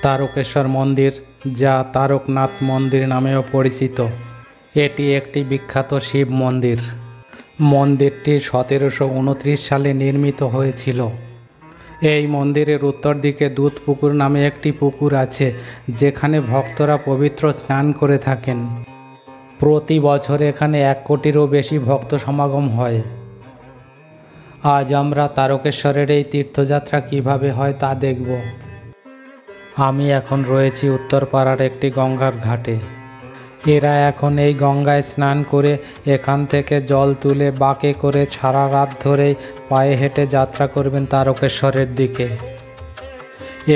তারকেশ্বর মন্দির, যা তারকনাথ মন্দির নামেও পরিচিত, এটি একটি বিখ্যাত শিব মন্দির। মন্দিরটি 1729 সালে নির্মিত হয়েছিল। এই মন্দিরের উত্তর দিকে দুধ পুকুর নামে একটি পুকুর আছে, যেখানে ভক্তরা পবিত্র স্নান করে থাকেন। প্রতি বছর এখানে 1 কোটিরও বেশি ভক্ত সমাগম হয়। আজ আমরা তারকেশ্বরের এই তীর্থযাত্রা কিভাবে হয় তা দেখব। আমি এখন রয়েছি উত্তরপাড়ার একটি গঙ্গার ঘাটে। এরা এখন এই গঙ্গায় স্নান করে এখান থেকে জল তুলে বাঁকে করে সারা রাত ধরেই পায়ে হেঁটে যাত্রা করবেন তারকেশ্বরের দিকে।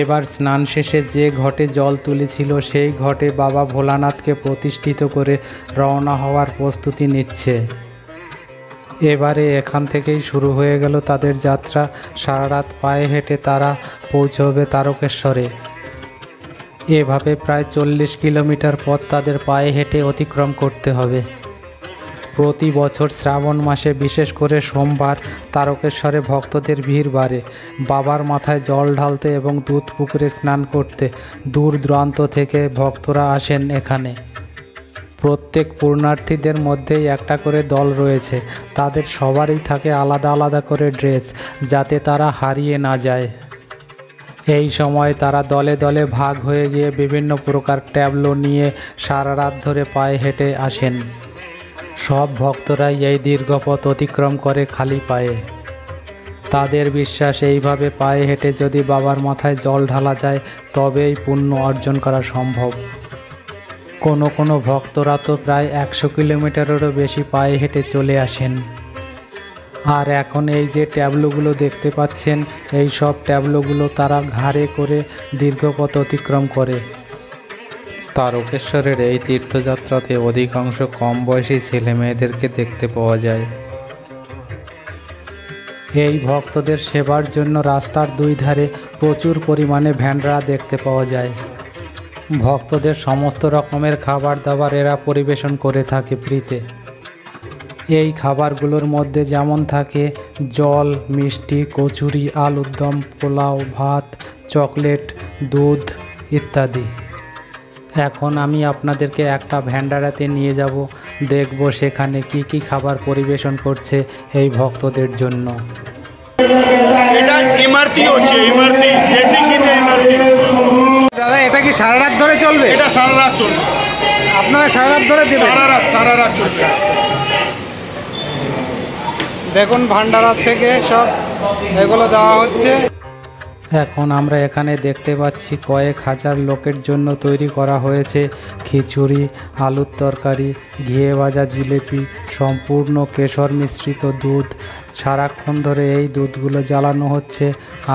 এবার স্নান শেষে যে ঘটে জল তুলেছিল সেই ঘটে বাবা ভোলানাথকে প্রতিষ্ঠিত করে রওনা হওয়ার প্রস্তুতি নিচ্ছে। এবারে এখান থেকেই শুরু হয়ে গেল তাদের যাত্রা। সারা রাত পায়ে হেঁটে তারা পৌঁছবে তারকেশ্বরে। এভাবে প্রায় 40 কিলোমিটার পথ তাদের পায়ে হেঁটে অতিক্রম করতে হবে। প্রতি বছর শ্রাবণ মাসে বিশেষ করে সোমবার তারকেশ্বরে ভক্তদের ভিড় বাড়ে। বাবার মাথায় জল ঢালতে এবং দুধ পুকুরে স্নান করতে দূর দূরান্ত থেকে ভক্তরা আসেন এখানে। প্রত্যেক পুণ্যার্থীদের মধ্যেই একটা করে দল রয়েছে। তাদের সবারই থাকে আলাদা আলাদা করে ড্রেস, যাতে তারা হারিয়ে না যায়। এই সময় তারা দলে দলে ভাগ হয়ে গিয়ে বিভিন্ন প্রকার ট্যাবলো নিয়ে সারা রাত ধরে পায়ে হেঁটে আসেন। সব ভক্তরাই এই দীর্ঘ পথ অতিক্রম করে খালি পায়ে। তাদের বিশ্বাস এইভাবে পায়ে হেঁটে যদি বাবার মাথায় জল ঢালা যায় তবেই পুণ্য অর্জন করা সম্ভব। কোনো ভক্তরা তো প্রায় 100 কিলোমিটারেরও বেশি পায়ে হেঁটে চলে আসেন। আর এখন এই যে ট্যাবলোগুলো দেখতে পাচ্ছেন, এই সব ট্যাবলোগুলো তারা ঘাড়ে করে দীর্ঘ পথ অতিক্রম করে। তারকেশ্বরের এই তীর্থযাত্রাতে অধিকাংশ কম বয়সী ছেলে মেয়েদেরকে দেখতে পাওয়া যায়। এই ভক্তদের সেবার জন্য রাস্তার দুই ধারে প্রচুর পরিমাণে ভ্যানরা দেখতে পাওয়া যায়। ভক্তদের সমস্ত রকমের খাবার দাবার এরা পরিবেশন করে থাকে ফ্রিতে। এই খাবারগুলোর মধ্যে যেমন থাকে জল, মিষ্টি, কচুরি, আলুর দম, পোলাও, ভাত, চকলেট, দুধ ইত্যাদি। এখন আমি আপনাদেরকে একটা ভ্যান্ডারাতে নিয়ে যাব, দেখব সেখানে কি কি খাবার পরিবেশন করছে এই ভক্তদের জন্য। দাদা, এটা কি সারা রাত ধরে চলবে? এটা সারা রাত চলবে। আপনারা সারা রাত ধরে দেবেন? সারা রাত চলবে। দেখুন, ভান্ডারার থেকে সব এগুলো দেওয়া হচ্ছে। এখন আমরা এখানে দেখতে পাচ্ছি কয়েক হাজার লোকের জন্য তৈরি করা হয়েছে খিচুড়ি, আলুর তরকারি, ঘিয়ে ভাজা জিলেপি, সম্পূর্ণ কেশর মিশ্রিত দুধ। সারাক্ষণ ধরে এই দুধগুলো জ্বালানো হচ্ছে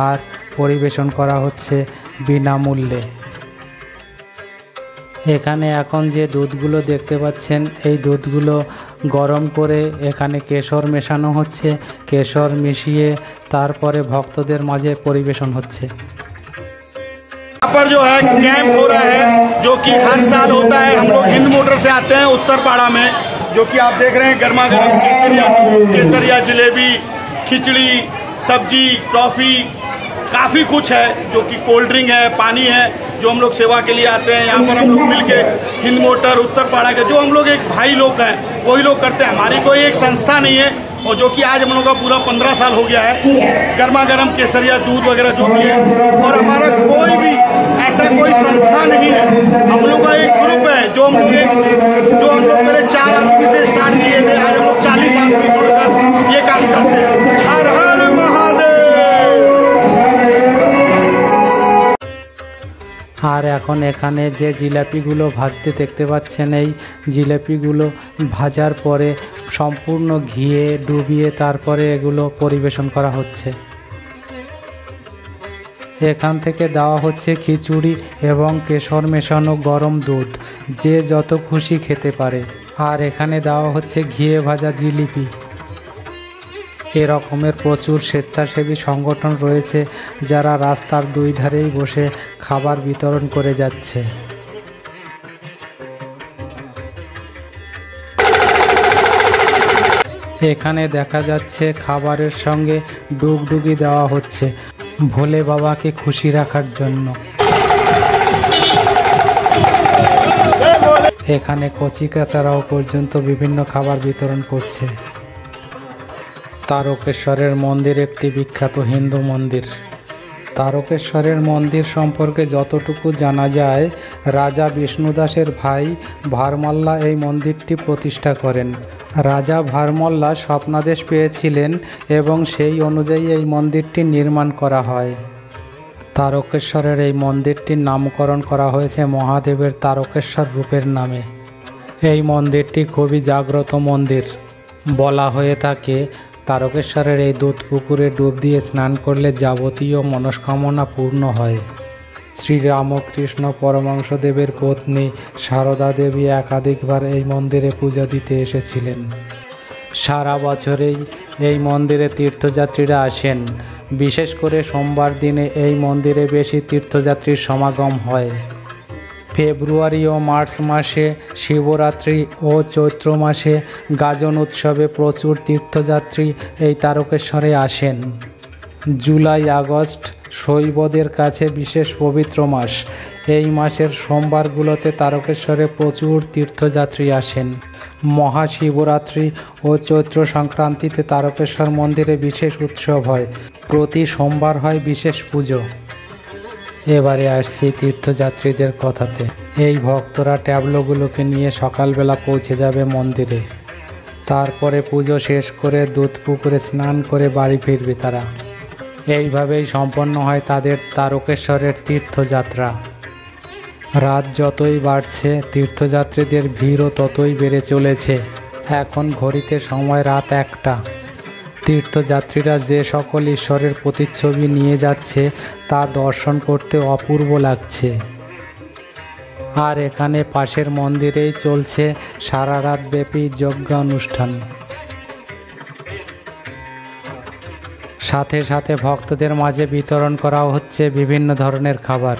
আর পরিবেশন করা হচ্ছে বিনামূল্যে। এখানে এখন যে দুধগুলো দেখতে পাচ্ছেন, এই দুধগুলো গরম করে এখানে কেশর মেশানো হচ্ছে। কেশর মিশিয়ে তারপরে ভক্তদের মাঝে পরিবেশন হচ্ছে। यहाँ पर जो है कैंप हो रहा है, जो कि हर साल होता है। हम लोग हिंद मोटर से आते हैं उत्तरपाड़ा में, जो कि आप देख रहे हैं गर्मा गर्म केसरिया, जलेबी, खिचड़ी, सब्जी, टॉफी, काफी कुछ है, जो कि कोल्ड ड्रिंक है, पानी है, जो हम लोग सेवा के लिए आते हैं। यहाँ पर हम लोग मिलके हिंद मोटर उत्तरपाड़ा के जो हम लोग एक भाई लोग हैं वही लोग करते हैं। हमारी कोई एक संस्था नहीं है, और जो कि आज हम लोग का पूरा 15 साल हो गया है। गर्मा गर्म केसरिया दूध वगैरह जो भी है, और हमारा कोई भी ऐसा कोई संस्था नहीं है। हम लोग का एक ग्रुप है जो हम लोग पहले 4 आदमी से स्टार्ट किए थे, आज हम लोग 40 आदमी जोड़कर ये काम करते हैं। हर हर महादेव। আর এখন এখানে যে জিলাপিগুলো ভাজতে দেখতে পাচ্ছেন, এই জিলাপিগুলো ভাজার পরে সম্পূর্ণ ঘিয়ে ডুবিয়ে তারপরে এগুলো পরিবেশন করা হচ্ছে। এখান থেকে দেওয়া হচ্ছে খিচুড়ি এবং কেশর মেশানো গরম দুধ, যে যত খুশি খেতে পারে। আর এখানে দেওয়া হচ্ছে ঘিয়ে ভাজা জিলিপি। এরকমের প্রচুর স্বেচ্ছাসেবী সংগঠন রয়েছে যারা রাস্তার দুই ধারেই বসে খাবার বিতরণ করে যাচ্ছে। এখানে দেখা যাচ্ছে খাবারের সঙ্গে ডুগডুগি দেওয়া হচ্ছে ভোলে বাবাকে খুশি রাখার জন্য। এখানে কচি কাচারাও পর্যন্ত বিভিন্ন খাবার বিতরণ করছে। তারকেশ্বরের মন্দির একটি বিখ্যাত হিন্দু মন্দির। তারকেশ্বরের মন্দির সম্পর্কে যতটুকু জানা যায়, রাজা বিষ্ণুদাসের ভাই ভারমাল্লা এই মন্দিরটি প্রতিষ্ঠা করেন। রাজা ভারমাল্লা স্বপ্নাদেশ পেয়েছিলেন এবং সেই অনুযায়ী এই মন্দিরটি নির্মাণ করা হয়। তারকেশ্বরের এই মন্দিরটির নামকরণ করা হয়েছে মহাদেবের তারকেশ্বর রূপের নামে। এই মন্দিরটি খুবই জাগ্রত মন্দির। বলা হয়ে থাকে তারকেশ্বরের এই দুধ পুকুরে ডুব দিয়ে স্নান করলে যাবতীয় মনস্কামনা পূর্ণ হয়। শ্রীরামকৃষ্ণ পরমহংসদেবের পত্নী সারদা দেবী একাধিকবার এই মন্দিরে পূজা দিতে এসেছিলেন। সারা বছরেই এই মন্দিরে তীর্থযাত্রীরা আসেন। বিশেষ করে সোমবার দিনে এই মন্দিরে বেশি তীর্থযাত্রীর সমাগম হয়। ফেব্রুয়ারি ও মার্চ মাসে শিবরাত্রি ও চৈত্র মাসে গাজন উৎসবে প্রচুর তীর্থযাত্রী এই তারকেশ্বরে আসেন। জুলাই আগস্ট শৈবদের কাছে বিশেষ পবিত্র মাস। এই মাসের সোমবারগুলোতে তারকেশ্বরে প্রচুর তীর্থযাত্রী আসেন। মহাশিবরাত্রি ও চৈত্র সংক্রান্তিতে তারকেশ্বর মন্দিরে বিশেষ উৎসব হয়। প্রতি সোমবার হয় বিশেষ পুজো। এবারে আসছি তীর্থযাত্রীদের কথাতে। এই ভক্তরা ট্যাবলোগুলোকে নিয়ে সকালবেলা পৌঁছে যাবে মন্দিরে। তারপরে পুজো শেষ করে দুধ পুকুরে স্নান করে বাড়ি ফিরবে তারা। এইভাবেই সম্পন্ন হয় তাদের তারকেশ্বরের তীর্থযাত্রা। রাত যতই বাড়ছে তীর্থযাত্রীদের ভিড়ও ততই বেড়ে চলেছে। এখন ঘড়িতে সময় রাত 1টা। তীর্থযাত্রীরা যে সকল ঈশ্বরের প্রতিচ্ছবি নিয়ে যাচ্ছে তা দর্শন করতে অপূর্ব লাগছে। আর এখানে পাশের মন্দিরেই চলছে সারা রাত ব্যাপী যজ্ঞানুষ্ঠান। সাথে সাথে ভক্তদের মাঝে বিতরণ করা হচ্ছে বিভিন্ন ধরনের খাবার।